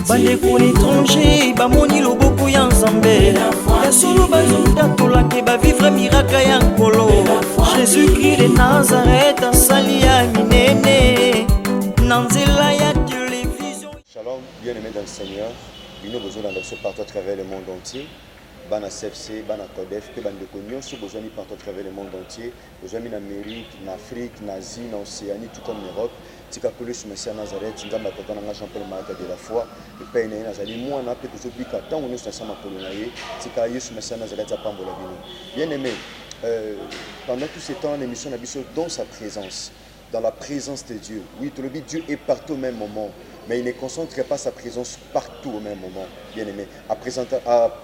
bandeko l'étranger bamoni loboko ya nzambe ya solo bazotatola ke bavivre miracle ya nkolo. Jésus-Christ de Nazareth asali ya minene na nzela ya télévision. Shalom, bien-aimés dans le Seigneur, nous besoin d'être partout à travers le monde entier. Bana CFC, Bana Kodef, que bande de cognon, sous besoin de partout à travers le monde entier. Besoin en Amérique, en Afrique, en Asie, en Océanie, tout comme en Europe. Tika Polus, Messia Nazareth, Ngamba Tatana, Jean-Paul Marc de la foi. Le Père Nazali, moi, on a peut être oublié qu'à temps on est sur Sama Polonaye. Tika Yesu Messia Nazareth à Pambola Bino. Bien-aimé, pendant tout ce temps, l'émission Nabiso dans sa présence, dans la présence de Dieu. Oui, tout le but, Dieu est partout au même moment. Mais il ne concentre pas sa présence partout au même moment, bien aimé. À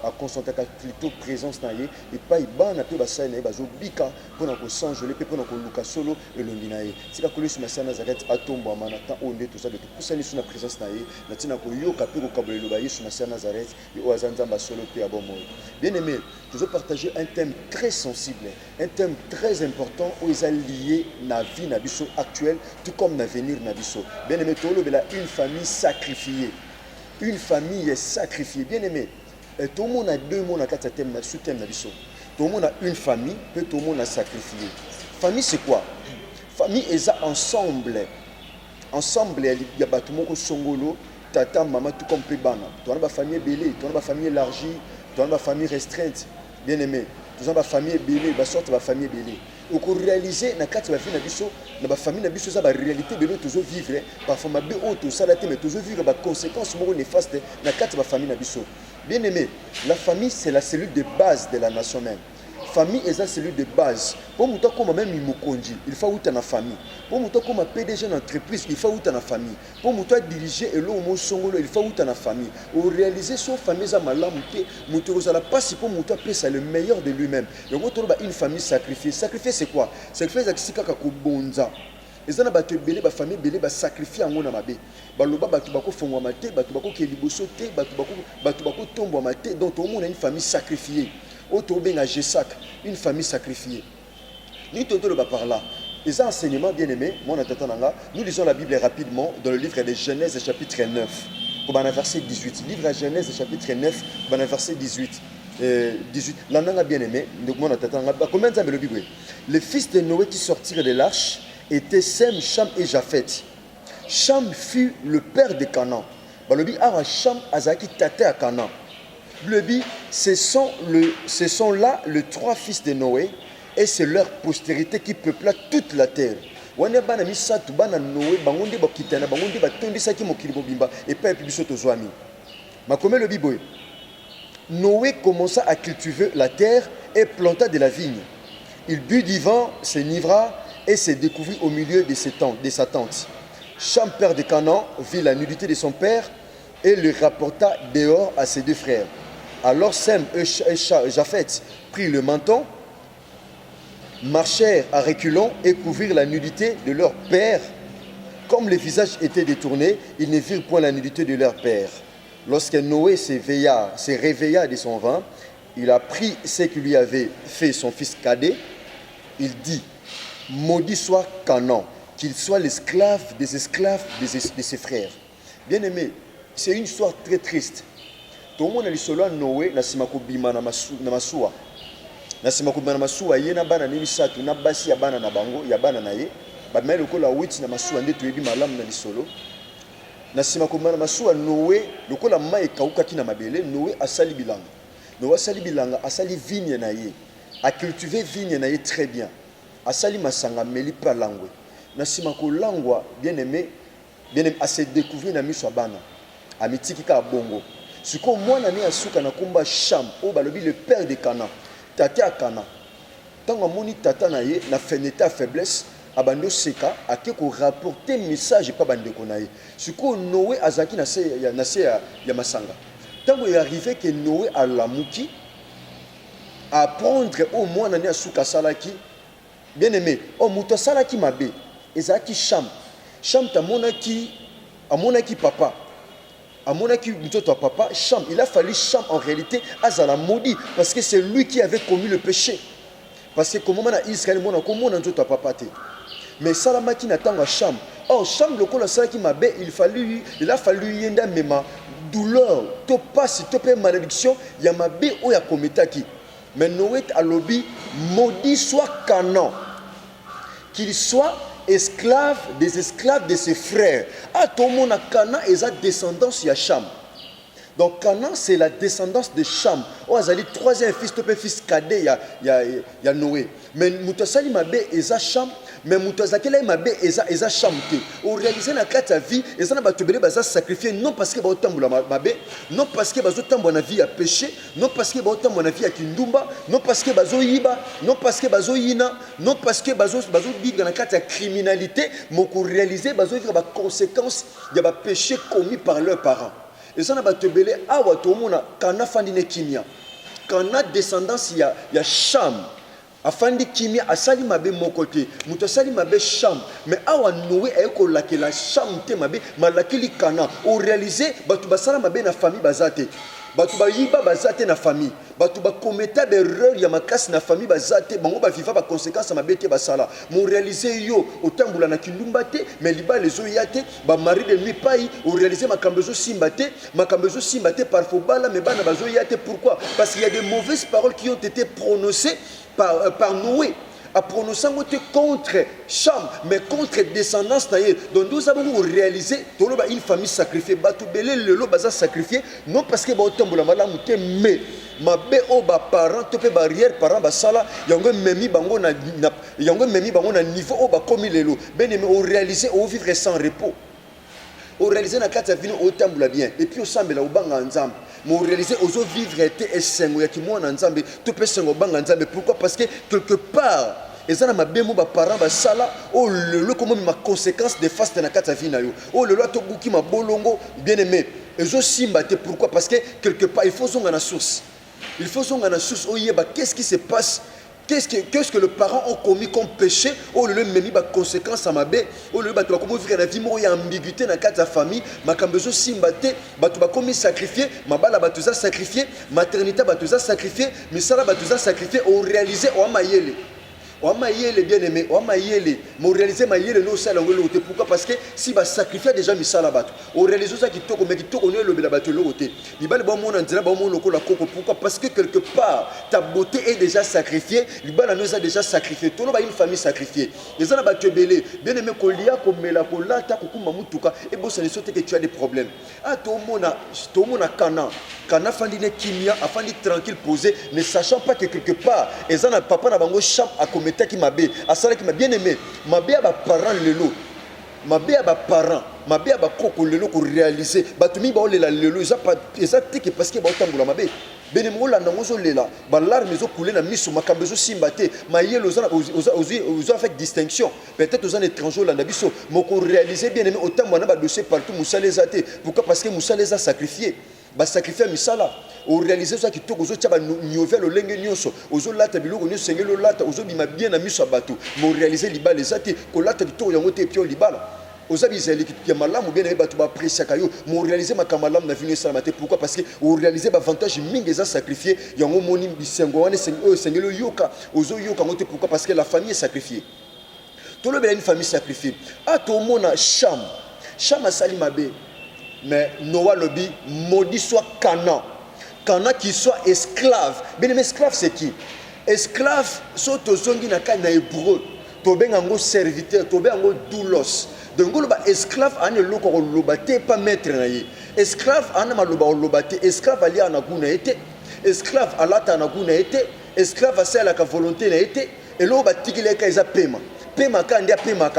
concentrer plutôt présence naïe et pas y ban na pe basa na bazo bika pour na ko sanjoler pe pour na ko luka solo et longinaye. Si la colise Messia Nazareth atombo manata onde tout ça de tout poussani sur la présence naïe, na tina ko yoka pe ko kabolelo ba Yesu Messia Nazareth et o azanza ba solo pe abomo. Bien aimé, je veux partager un thème très sensible, un thème très important où ils sont liés na vie na biso actuelle tout comme l'avenir na biso. Bien aimé, tolo bela une famille sacrifiée. Une famille est sacrifiée. Bien aimé, tout le monde a deux mots sous thème. Tout le monde a une famille, puis tout le monde a sacrifié. Famille, c'est quoi? Famille, ils sont ensemble. Ensemble, il y a tout le monde songolo, tata, maman, tout comme bana. Tu as une famille belle, tu as une famille élargie, tu as une famille restreinte. Bien aimé, tu as une famille belle, tu as une famille belle. Au réaliser na kati ba vie na biso na ba famille na biso za ba réalité belo tozo vivre parfois mabe auto salate mais tozo vivre ba conséquences moko néfastes na kati ba famille na biso. Bien aimé, la famille c'est la cellule de base de la nation même. Famille est la cellule de base. Pour muto comme même imokonji, il faut outa na famille. Pour muto comme PDG d'entreprise, il faut outa na famille. Pour muto diriger elo mo songolo, il faut outa na famille. Au réaliser son famille za malamu te, muto za pas si pour muto pesa le meilleur de lui-même. Et on trouve une famille sacrifiée. Sacrifier c'est quoi? Sacrifier c'est kisika ka kubonza. Ezana bato belé ba famille belé ba sacrifier ngo na mabe. Baloba bato bako fongwa mate, bato bako ke liboso te, bato bako tombo mate. Donc tout le monde a une famille sacrifiée. Une famille sacrifiée. Nous te par là. Les enseignements bien aimés, nous lisons la Bible rapidement dans le livre de Genèse chapitre 9, au verset 18. Livre de Genèse chapitre 9, au verset 18. 18. L'année bien aimé, combien de temps le Bible? Les fils de Noé qui sortirent de l'arche étaient Sem, Cham et Japheth. Cham fut le père de Canaan. Le Bible a Cham Azaki Tate à Canaan. Ce sont là les trois fils de Noé et c'est leur postérité qui peupla toute la terre. Noé commença à cultiver la terre et planta de la vigne. Il but du vin, s'enivra et se découvrit au milieu de sa tente. Cham, père de Canaan, vit la nudité de son père et le rapporta dehors à ses deux frères. Alors Sem et Japheth prirent le menton, marchèrent à reculons et couvrirent la nudité de leur père. Comme les visages étaient détournés, ils ne virent point la nudité de leur père. Lorsque Noé se réveilla de son vin, il apprit ce que lui avait fait son fils cadet. Il dit, maudit soit Canaan, qu'il soit l'esclave des esclaves de ses frères. Bien aimé, c'est une histoire très triste. Tout le monde a dit Noé na simako bima na masuwa. Na simako bima na masuwa ye na bana ni misatu na basi ya bana na bango ya bana na ye. Ba mele ko la wit na masuwa nde toyebi malamu na lisolo. Na simako bima na masuwa Noé lokola mai kauka kina mabele Noé asali bilanga. Noé asali bilanga asali vigne na ye. A cultiver vigne na ye très bien. Asali masanga meli pa langwe. Na simako langwa bien aimé a se découvrir na miso bana. A mitiki ka bongo. Ce qu'on moi nani asuka na kumba Cham au balobi le père de Canaan tata à Canaan tant moni tata na ye na fenêtre faiblesse abando seka ake ko rapporter message pas bande konaye ce qu'on Noé azaki na se ya masanga tant il arrivé que Noé a la muki apprendre au moi nani asuka salaki bien aimé au muto salaki mabe ezaki Cham ta monaki amonaki papa à mon avis, papa, Cham, il a fallu Cham en réalité azala maudit parce que c'est lui qui avait commis le péché. Parce que comme on a Israël, on a papa. Mais Salamaki n'attend à Cham, Or, Cham lokola sala qui m'a bé, il a fallu yenda mema douleur, to passe, to pe malédiction, ya m'a bé o ya kometaki. Mais Noé a lobby, maudit soit Canaan, qu'il soit esclave des esclaves de ses frères. À tout le monde, Canaan est sa descendance, il y a Cham. Donc Canaan, c'est la descendance de Cham. Oh, Azali, troisième fils, top fils cadet, il y a Noé. Mais Moutasali Mabé, il y a Cham. Mais Moutazakela Mabé, il y a Cham. Au réaliser la carte à vie, il y a batubele baza sacrifié non parce que ba otamboula Mabé, non parce que bazo tambo na vie à péché, non parce que ba otambo na vie à kindumba, non parce que bazo yiba, non parce que bazo yina, non parce que bazo vivre na carte à criminalité, mais pour réaliser bazo vivre ba conséquences, il y a ba péché commis par leurs parents. Et ça n'a pas te belé à Watomona, quand on a fandi kimia, quand on a descendance, il y a Cham. Afandi kimia, a sali mabe mon côté, mouta sali mabe Cham. Mais awa Noé a eu la Cham te mabe, malakili kana. Au réalisé, batu basala mabe na famille bazate. Batu ba yiba bazate na famille. Batu ba kometa d'erreur ya makasi na famille bazate. Bango ba viva ba conséquence mabe te basala. Mon réalisé yo, otambula na kindumba te, mais liba les oyate, ba mari de nuit payi, au réalisé makambezo simbate, parfois bala, mais bana bazo yate. Pourquoi? Parce qu'il y a des mauvaises paroles qui ont été prononcées par Noé. A prononcé contre Cham, mais contre descendance. Donc nous avons réalisé une famille sacrifiée. Batubele lelo baza sacrifié non parce que baotambola malamu te, mais ma be o ba parent to pe barrière parent basala yango memi bango na niveau o ba komi lelo ben mais on réaliser on vivre sans repos. On réaliser na kata vino o tambola bien et puis au sambela o banga nzambe. Mais réaliser aux vivre était essengo ya kimona nzambe to pe sengo banga nzambe. Pourquoi? Parce que quelque part ezana mabemo ba parents ba sala o le comme ma conséquence de fast na kata vina yo o le to buki ma bolongo bien aimé ezo simba te. Pourquoi? Parce que quelque part il faut zonga na source, oyeba qu'est-ce qui se passe. Qu'est-ce que les parents ont commis comme péché? Oh, le même ba conséquence à ma bé. Oh, le bateau comme vivre la vie, il y a ambiguïté dans la famille. Ma cambezo simbate, bateau ba commis sacrifié, ma bala batouza sacrifié, maternité batouza sacrifié, misala batouza sacrifié. On réalisé au amayele. Oamaïele bien aimé, oamaïele, mais réaliser maïele no sala ngolo te. Pourquoi? Parce que si ba sacrifier déjà misala bato, on réalise ça qui toko mais qui toko ne le bato le côté. Libal ba mon andira ba mon loko la koko. Pourquoi? Parce que quelque part ta beauté est déjà sacrifiée, libal nous a déjà sacrifié. Tout le monde a une famille sacrifiée. Les ana ba tebele, bien aimé kolia komela kolata kokuma mutuka et bon ça ne sauter que tu as des problèmes. Ah tout le monde a Canaan fandine kimia afandi tranquille posé, ne sachant pas que quelque part les ana papa na bango Cham a commis qui m'a bien aimé, m'a bien à parents lelo, m'a bien à parents, m'a bien à koko lelo pour réaliser. Batumi ba olela lelo, exact que parce que ba otambola m'a bien. Benemo la nangozo lela, ba larmes zo couler na miso makambezo simbate, ma yelo aux avec distinction. Peut-être aux étrangers là na biso, moko réaliser bien aimé autant moi na ba dossier partout musalezate. Pourquoi? Parce que musaleza sacrifié. Ba sacrifier misala au réaliser ça qui toko zo taba nouvelle lenge nyonso ozo lata biloko nyonso sengelo lata ozo bima bien na miso bato mo réaliser libala ezate ko lata ki toko yango te pio libala oza bizeli ki malamu bien bato ba apprécier kayo mo réaliser makamalam na vinu sala mate. Pourquoi? Parce que au réaliser ba avantage mingi za sacrifier yango moni bisengo wane sengelo yoka ozo yoka ngote. Pourquoi? Parce que la famille est sacrifiée. Tout le bien une famille sacrifiée. Ah to mona Cham a sali mabe. Mais Noah Lobi, maudit soit Canaan. Canaan qui soit esclave. Bien aimé, esclave c'est qui? Esclave, soit tozongi na ka na hébreu. Tobenga ngo serviteur, tobenga ngo doulos. Donc le esclave ane loko lobate pas maître na ye. Esclave ane maloba lobate, esclave ali anaguna été. Esclave alata anaguna été. Esclave asala la volonté na été. Et lo ba tikile ka eza pema. Pema kandi a pema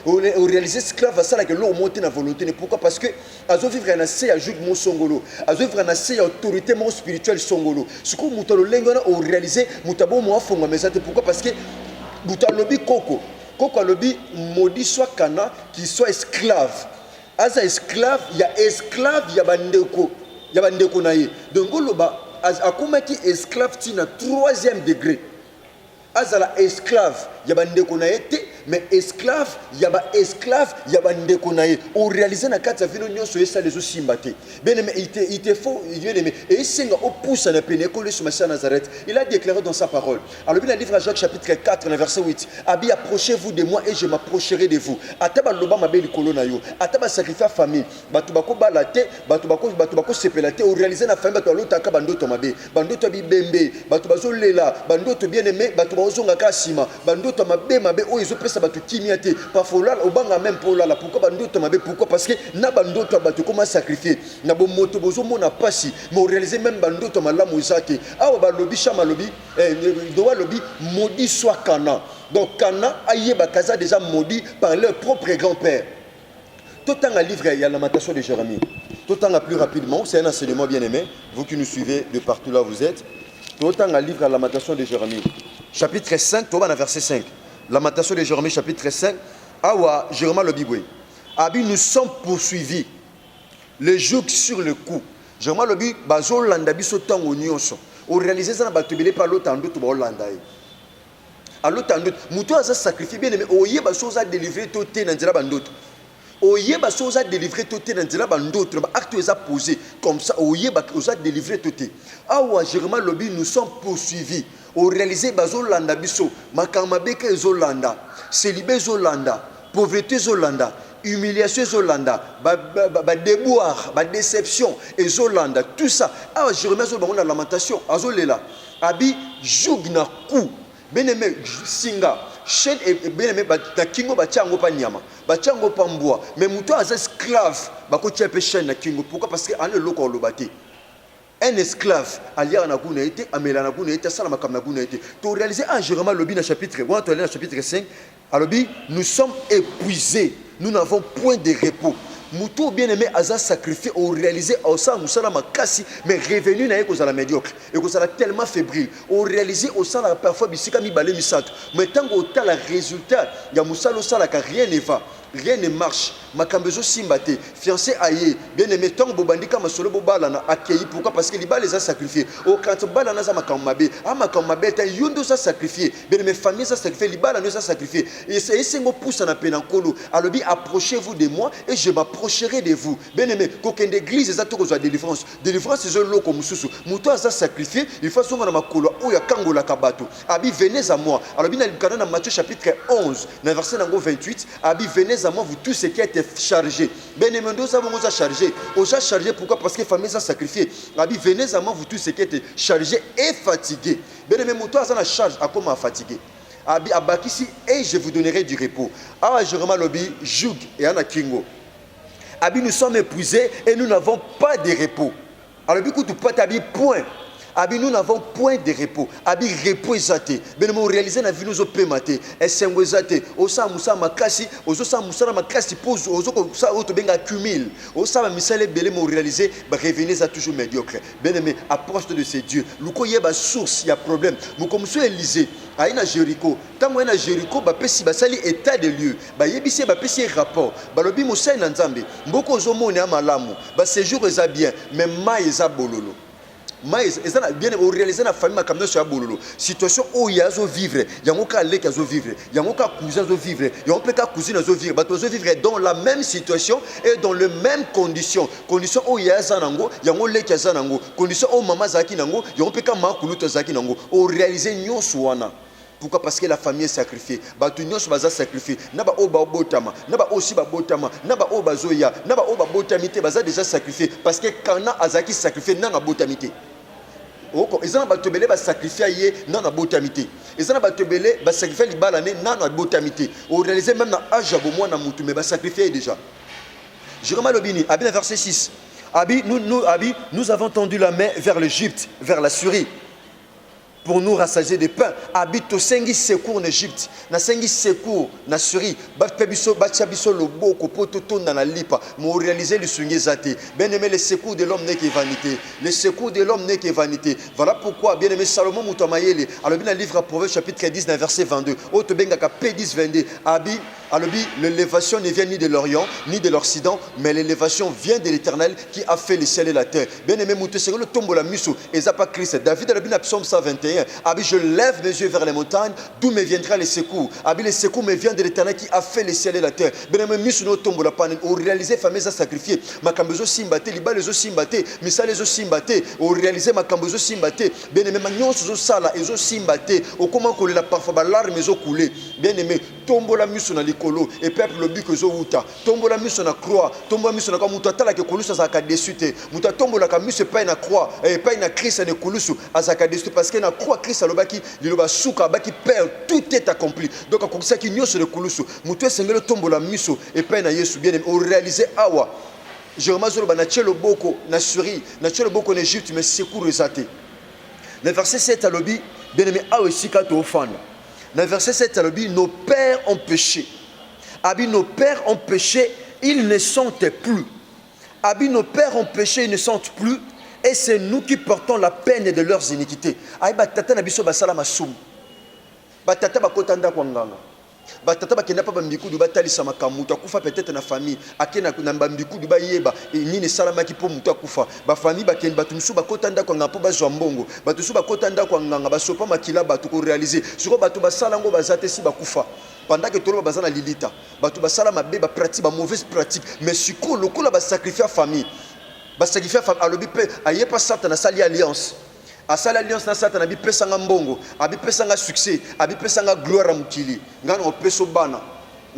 au réaliser esclave à ça là que l'eau monte na volonté. Pourquoi? Parce que azo vivre na se ya joug mon songolo, azo vivre na se ya autorité mon spirituel songolo. Ce que mutalo lengona au réaliser mutabo mo afonga mesate. Pourquoi? Parce que mutalobi koko alobi maudit soit Canaan qui soit esclave. Aza esclave ya bandeko na ye. Donc goloba akoma ki esclave tina 3e degré. Azala esclave ya bandeko na été mais esclave ya ba esclave ya ba ndeko na ye o réaliser na kati ya vino nyonso esa les osimba te bien aimé il te faut bien aimé et singa o poussa na pene ko le Masia Nazareth il a déclaré dans sa parole alors bien le livre Jacques chapitre 4 verset 8 abi approchez-vous de moi et je m'approcherai de vous ataba loba mabe likolo na yo ataba sacrifice famille batu bako balate batu bako sepelate o réaliser na famille batu lota ka bandoto mabe bandoto bibembe batu bazolela bandoto bien aimé batu bazonga kasima bandoto mabe o izo pesa batu kimia te parfois obanga même pour là pourquoi bandoto mabe pourquoi parce que na bandoto batu comment sacrifier na bo moto bozo mona pasi mais réaliser même bandoto malamu zake awa balobi chama lobi doa lobi maudit soit Cana donc Cana ayeba kaza déjà maudit par leur propre grand-père tout temps à livre il y a la lamentation de Jérémie tout temps plus rapidement c'est un enseignement bien aimé vous qui nous suivez de partout là vous êtes tout temps à livre la lamentation de Jérémie chapitre 5 tout va verset 5 lamentation de Jérémie chapitre 5 awa Jérémie le biboué abi nous sommes poursuivis le joug sur le cou Jérémie le bi bazo landa biso tango nyonso o réaliser ça na batubele par l'autre ndoto ba landa yi à l'autre ndoto muto aza sacrifier bien aimé oyeba soza délivrer toté na nzela bandoto oyeba soza délivrer toté na nzela bandoto ba acte eza posé comme ça oyeba soza délivrer toté awa Jérémie le bi nous sommes poursuivis o réaliser bazo landa biso makama beka ezolanda célibé zolanda pauvreté zolanda humiliation zolanda déboire déception ezolanda tout ça ah Jérémie zolanda la lamentation azolela abi joug na coup bien-aimé singa chaîne et bien-aimé na kingo batiango pa nyama batiango pa mbwa mais muto az esclave bakotia pe chaîne na kingo pourquoi parce que ane loko lobate un esclave aliar na kuna été amela na kuna été sala makam na kuna été to réaliser en Jérémie lobi na chapitre 5 alobi nous sommes épuisés nous n'avons point de repos Moutou bien-aimé aza sacrifié au réalisé au sein musala makasi mais revenu na yeko zala médiocre et ko zala tellement fébrile au réalisé au sein la parfois bisika mi balé misato mais tant au tal résultat ya musala sala ka rien ne va rien ne marche makambezo simbate fiancé aye bien-aimé tant bobandika masolo bobala na accueilli pourquoi parce que li les a sacrifié au quand bala na za makambabe amakambabe ta yondo sa sacrifié bien-aimé famille sa sacrifié li bala no sa sacrifié et c'est sengo poussa na penankolo alobi approchez-vous de moi et je m'approcherai de vous bien-aimé kokende église eza to kozwa délivrance c'est un loko mususu muto aza sacrifié il faut songa na makolo oya kangola kabato abi venez à moi alobi na likana na Matthieu chapitre 11 na verset nango 28 abi venez à moi vous tous ceux qui êtes chargés bien-aimé nous avons chargé chargé pourquoi parce que famille a sacrifié abi venez à moi vous tous ceux qui êtes chargés et fatigués bien-aimé muto aza na charge à comment fatigué abi abakisi et je vous donnerai du repos ah Jérémie lobi joug et ana kingo abi nous sommes épuisés et nous n'avons pas de repos alors du coup tu pas tabi point abi nous n'avons point de repos abi repos ezate ben mo réaliser na vie nous opemate esengo ezate osa musa makasi ozosa musala makasi pose ozoko ça auto benga cumul osa misale belé mo réaliser ba revenir ça toujours médiocre ben aimé approche de ces dieux luko yeba source ya problème mo comme so Élysée aina Jéricho tango na Jéricho ba pesi ba sali état de lieu ba yebisi ba pesi rapport ba lobi mo sai na nzambe mboko ozomona malamu ba séjour eza bien mais mai eza bololo mais ezana bien au réaliser na famille makamno sur bololo situation où yazo vivre yango ka lek yazo vivre yango ka cousin zo vivre yango pe ka cousine zo vivre bato zo vivre dans la même situation et dans les mêmes conditions où yaza nango yango lek yaza nango condition où maman zaki nango yango pe ka makuluto zaki nango au réaliser nyonso wana. Pourquoi? Parce que la famille est sacrifiée. Batu nyonso baza sacrifié. Naba oba botama, naba aussi ba botama, naba oba zoya, naba oba botamité baza déjà sacrifié parce que kana azaki sacrifié nanga botamité. Ezana batobele ba sacrifier yé nana botamité. Ezana batobele ba sacrifier libala né nana botamité. On réalisait même na âgeabo na mutu mais ba sacrifier déjà. Jérémie Lobini, Abi verset 6. Abi nous avons tendu la main vers l'Égypte, vers la Syrie. Pour nous rassasier de pain, habite au sengi secours en Égypte, na sengi secours na Syrie, batchabiso le boko poto dans la lipa, pour réaliser le sungi zate. Bien aimé, le secours de l'homme n'est que vanité. Le secours de l'homme n'est que vanité. Voilà pourquoi, bien aimé, Salomon Moutamayele, alors bien le livre à Proverbes chapitre 10, verset 22, autre benga ka P10 22, l'élévation ne vient ni de l'Orient, ni de l'Occident, mais l'élévation vient de l'Éternel qui a fait les ciels et la terre. Bien aimé, c'est le tombeau la musso, et ça pas Christ. David a dit dans Psaume 121, je lève mes yeux vers les montagnes, d'où me viendra les secours. Les secours me viennent de l'Éternel qui a fait les ciels et la terre. Bien aimé, musso no tombeau la panne, au réaliser fameux à sacrifier. Ma cambezo simbate, liba les os simbate, misa les os simbate, au réaliser ma cambezo simbate. Bien aimé, magnon zo sala, et zo simbate, au comment coller la parfois l'arme et zo couler. Bien aimé, tombeau la musso na likolo, et peuple le but que zo uta. Tombeau la musso na croix, tombeau la musso na comme muta tala que kolusu azaka desute. Muta tombeau la musso pas na croix, et pas na Christ na kolusu azaka desute parce que na croix Christ alobaki, liloba suka baki père, tout est accompli. Donc comme ça qui nyos le kolusu, muto sengelo tombeau la musso et pas na Yesu bien aimé, au réaliser awa. Je remarque le banachelo boko na suri, nachelo boko en Égypte mais secours resate. Le verset 7 à l'obi, bien aimé awa sika to ofanda. Dans le verset 7, nos pères ont péché. Nos pères ont péché, ils ne sentent plus. Nos pères ont péché, ils ne sentent plus. Et c'est nous qui portons la peine de leurs iniquités. Batata na biso basala masum. Batata bakotanda kwanganga. Batata bakenda pa bambikudu batalisa makamuta kufa peut-être na famille akena na bambikudu bayeba nini salama ki po muta kufa ba famille bakenda batumsu bakotanda kwanga po bazwa mbongo batusu bakotanda kwanga basopa makila batu ko réaliser siko batu basala ngo bazate si bakufa pendant que tout le bazana lilita batu basala mabe ba pratique ba mauvaise pratique mais siko lokola ba sacrifier famille alobi pe ayepa satana sali alliance. Asala alliance na Satan abi pesanga mbongo, abi pesanga succès, abi pesanga gloire à mukili. Ngana opeso bana.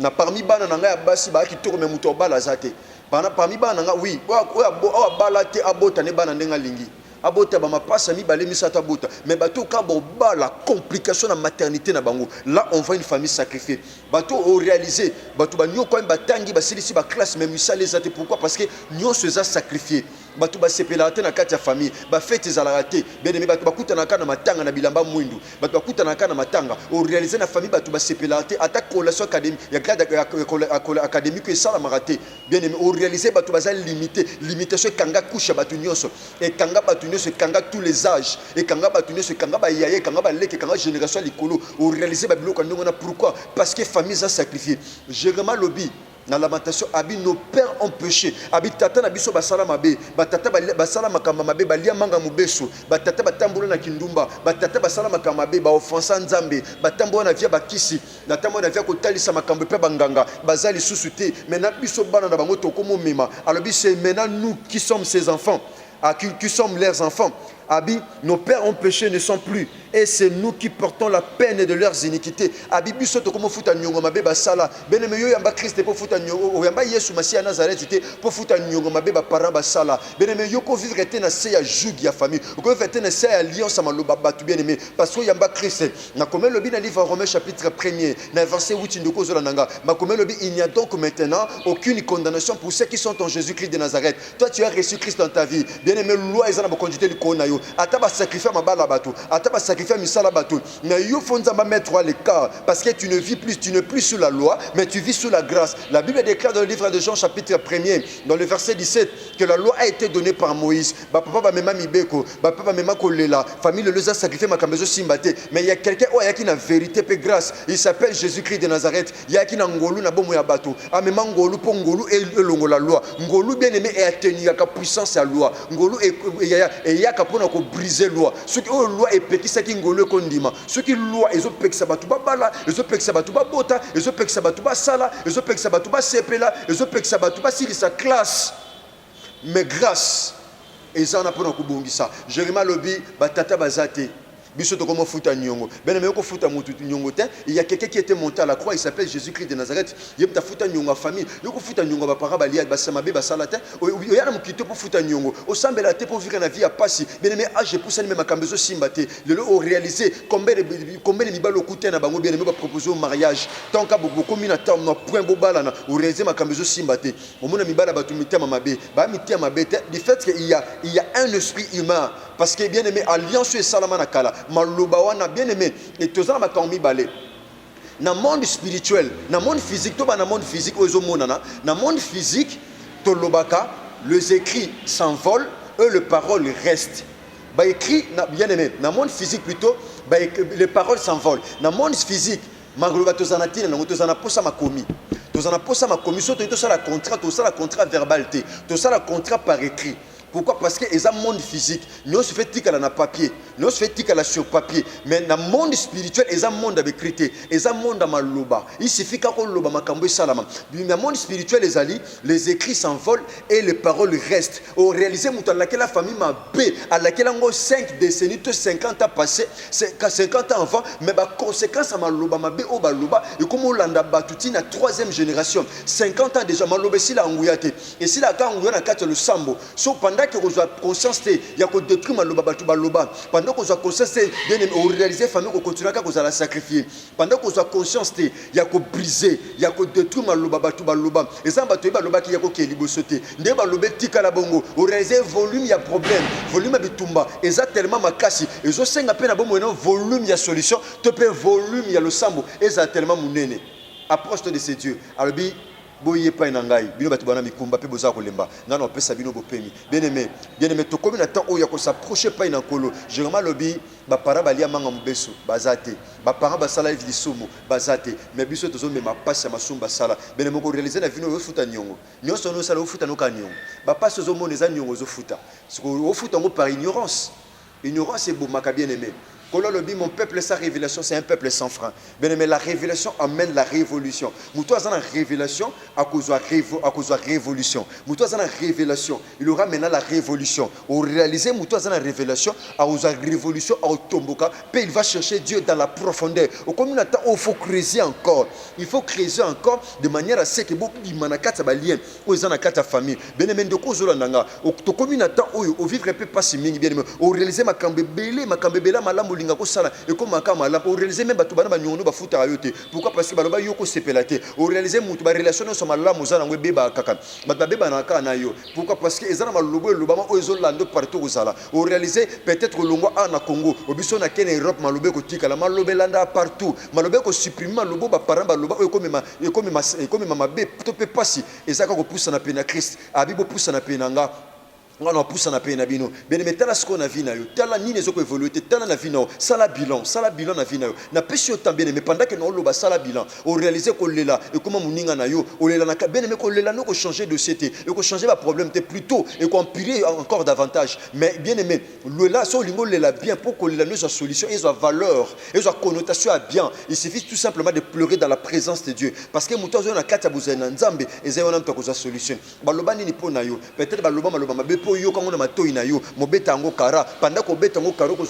Na parmi bana na ngaya basi ba ki toro me muto bala zate. Bana parmi bana nga oui, o bala te abota ne bana ndenga lingi. Abota ba mapasa mi balé misata bota. Mais bato ka bo bala complication na maternité na bango. Là on voit une famille sacrifiée. Bato au réaliser, bato ba nyo ko batangi ba silisi ba classe même misale zate pourquoi parce que nyo se za sacrifié. Batu ba sepelate na kati ya famille ba fete zalate bien aimé batu bakuta na kana matanga na bilamba mwindu batu bakuta na kana matanga au réaliser na famille batu ba sepelate attaque relation académique ya grade académique et ça la maraté bien aimé au réaliser batu ba limité limitation kanga couche batu nyonso et kanga batu nyonso kanga tous les âges et kanga batu nyonso kanga ba yaye kanga ba leke kanga génération likolo au réaliser ba biloko ndongo na pourquoi parce que famille a sacrifié Jérémie lobby. Dans lamentation, nos pères ont péché. Tata na biso basala mabe, batata basala makamba mabe, balia manga mubeso, batata batambola na kindumba, batata basala makamba mabe, ba offensa nzambe, batambola na via bakisi, batambola na via kotalisa makambo pe banganga, bazali susute, maintenant biso bana na bango tokomo mema. Alors c'est maintenant nous qui sommes ces enfants, qui sommes leurs enfants. Nos pères ont péché, ne sont plus. Et c'est nous qui portons la peine de leurs iniquités. Biso to komo futa nyongo mabe basala. Beneme yo yamba Christ po futa nyongo. Yamba Yesu Masia Nazareth te po futa nyongo mabe ba parents basala. Beneme yo ko vivre te na se ya joug ya famille. Ko vivre te na se ya alliance maloba batu bien aimé. Parce que yamba Christ. Na comme le bin livre Romains chapitre 1er, na verset 8 ndoko zola nanga. Ma comme le bin il n'y a donc maintenant aucune condamnation pour ceux qui sont en Jésus-Christ de Nazareth. Toi tu as reçu Christ dans ta vie. Bien aimé loi ezana ba conduite likona yo. Ata ba sacrifier mabala batu. Ata ba sacrifier misala bato na yo fonza ba mettre à l'écart parce que tu ne es plus sous la loi mais tu vis sous la grâce. La Bible déclare dans le livre de Jean chapitre 1er dans le verset 17 que la loi a été donnée par Moïse. Ba papa ba mema mibeko, ba papa mema kolela, famille le a sacrifié makambezo simbate mais il y a quelqu'un qui na vérité pe grâce, il s'appelle Jésus-Christ de Nazareth. Il y a qui na ngolu na bomo ya bato. Amema ngolu po ngolu et longo la loi. Ngolu bien aimé et atteindre la puissance à loi. Ngolu et ya kapona ko briser loi. Ce qui loi est petit ça qui ngolu kondima. Ce qui loi ezo pekisa batu babala, ezo pekisa batu babota, ezo pekisa batu basala, ezo pekisa batu basepela, ezo pekisa batu basili sa classe. Mais grâce ezana pona kubongisa. Jérémie lobi batata bazate. Biso to komo futa nyongo. Ben mais ko futa mutu nyongo te. Il y a quelqu'un qui était monté à la croix, il s'appelle Jésus-Christ de Nazareth. Il y a futa nyongo famille. Yoko futa nyongo ba para balia ba samabe ba salata. Il y a mukito pour futa nyongo. Au sambela te pour vivre na vie à passer. Ben mais age pour ça même makambezo simbate. Le au réaliser combien de mibalo kuté na bango bien mais ba proposer au mariage. Tant ka beaucoup mina tam no point bobala na au réaliser makambezo simbate. Au mona mibala ba tu mitema mabe. Ba mitema mabe du fait qu'il y a un esprit humain parce que bien aimé alliance et salamana kala. Malobawana bien aimé et tozana makambi balé na monde spirituel na monde physique to ba na monde physique ozo monana na monde physique to lobaka les écrits s'envolent et les paroles restent ba écrit na bien aimé na monde physique plutôt ba les paroles s'envolent na monde physique Magloba tozana tina nango tozana posa makomi. Tozana posa makomi so to ça la contrat verbalité. To ça la contrat par écrit. Pourquoi? Parce que les monde physique, nous se fait tika na papier, nous se fait tika sur papier, mais dans le monde spirituel, les monde avec écrit, les monde à maloba. Il suffit qu'on loba makambo salama. Dans le monde spirituel, les écrits s'envolent et les paroles restent. Au réaliser à laquelle la famille m'a bé, à laquelle on a 5 décennies, 50 ans passés, 50 ans avant, mais la conséquence à maloba m'a bé au baloba et comme on l'a battu la 3e génération, 50 ans déjà maloba si la angouillate et si la angouillate na kate le sambo. So pendant que vous avez conscience, il y a que détruire maloba batu baloba. Pendant que vous avez conscience, vous réalisez famille que continuer que vous allez sacrifier. Pendant que vous avez conscience, il y a que briser, il y a que détruire maloba batu baloba. Et ça batu baloba qui y a que libo sauter. Ne baloba tika la bongo. Vous réalisez volume il y a problème, volume bitumba. Et ça tellement makasi. Et zo senga pe na bomo volume il y a solution. Te pe volume il y a le sambo. Et ça tellement munene. Approche de ces dieux. Alors boye pa inangai bino batu bana mikumba pe boza kolemba ngana opesa bino bopemi bien aimé to komi na temps oya ko s'approcher pa inakolo généralement lobi ba para balia manga mbeso bazate ba para basala live lisumu bazate mais biso tozo mema passe masumba sala bien aimé ko réaliser na vino yo futa nyongo nyonso no sala futa no kanyongo ba passe zo moneza nyongo zo futa o futa ngo par ignorance est beau maka bien aimé. Mon peuple, sa révélation, c'est un peuple sans frein. Bien aimé, la révélation amène la révolution. Moutou a la révélation à cause de la révolution. Moutou a la révélation, il aura maintenant la révolution. Au réaliser Moutou a la révélation à cause de la révolution à Otomboka, puis il va chercher Dieu dans la profondeur. Au communautaire, il faut creuser encore. Il faut creuser encore de manière à ce que beaucoup de manakata balien ou ils en a quatre famille. Bien aimé, de cause nanga. Au communautaire, au vivre un peu pas si bien aimé. Au réaliser ma kambebele malambo et comme pour réaliser même bato bana banyono ba futa ayote pourquoi parce que baloba yoko sepelate au réaliser mutu ba relation so mala muzana ngwe beba kaka bato beba na kana yo pourquoi parce que ezana malobo lobama o ezolando partout kozala au réaliser peut-être longwa na Congo obiso na Kenya Europe malobe ko tika la malobe landa partout malobe ko supprimer malobo ba paramba loba comme mabe to pe pasi ezaka ko poussa na pena Christ abibo poussa na pena nga on a poussé na peine abino bien mais tala ce qu'on a vu na yo tala ni les autres évoluer tala na vie na sala bilan na vie na yo na pesi yo tambien mais pendant que no loba sala bilan on réaliser ko lela et comment muninga na yo o lela na bien mais ko lela no ko changer de société et ko changer ba problème te plutôt et ko empirer encore davantage mais bien aimé lela so lingo lela bien pour ko lela no sa solution et sa valeur et sa connotation à bien il suffit tout simplement de pleurer dans la présence de Dieu parce que muto zo na kata buzena nzambe ezayona mto ko sa solution baloba nini po na yo peut-être baloba po yo quand on a matoi na yo mobeta ngo kara pendant ko beta ngo karo ko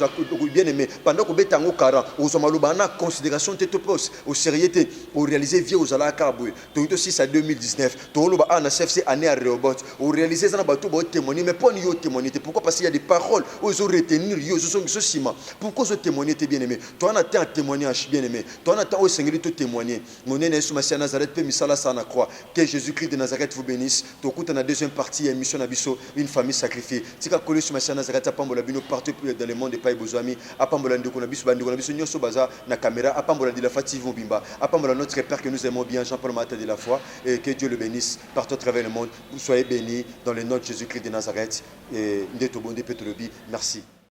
bien aimé pendant ko beta ngo kara o so maloba na considération te pose au sérieuté pour réaliser vieux aux ala kabwe to 6 à 2019 to loba na CFC année à Rehoboth au réaliser ça na bato bo témoigner mais pas yo témoigner pourquoi parce qu'il y a des paroles aux retenir yo so sima pourquoi so témoigner bien aimé toi on attend un témoignage bien aimé toi on attend au Seigneur te témoigner mon nene sous Masia Nazareth pe misala sa na croix que Jésus-Christ de Nazareth vous bénisse to kuta na deuxième partie émission na biso une famille sacrifiée tika collé sur Masia Nazareth apambola bino partout dans le monde des pays bozwami apambola ndeko na biso bandeko na biso nyoso baza na caméra apambola de la fative bimba apambola notre père que nous aimons bien Jean-Paul Matin de la foi et que Dieu le bénisse partout à travers le monde vous soyez bénis dans le nom de Jésus-Christ de Nazareth et ndeto bonde petolobi merci.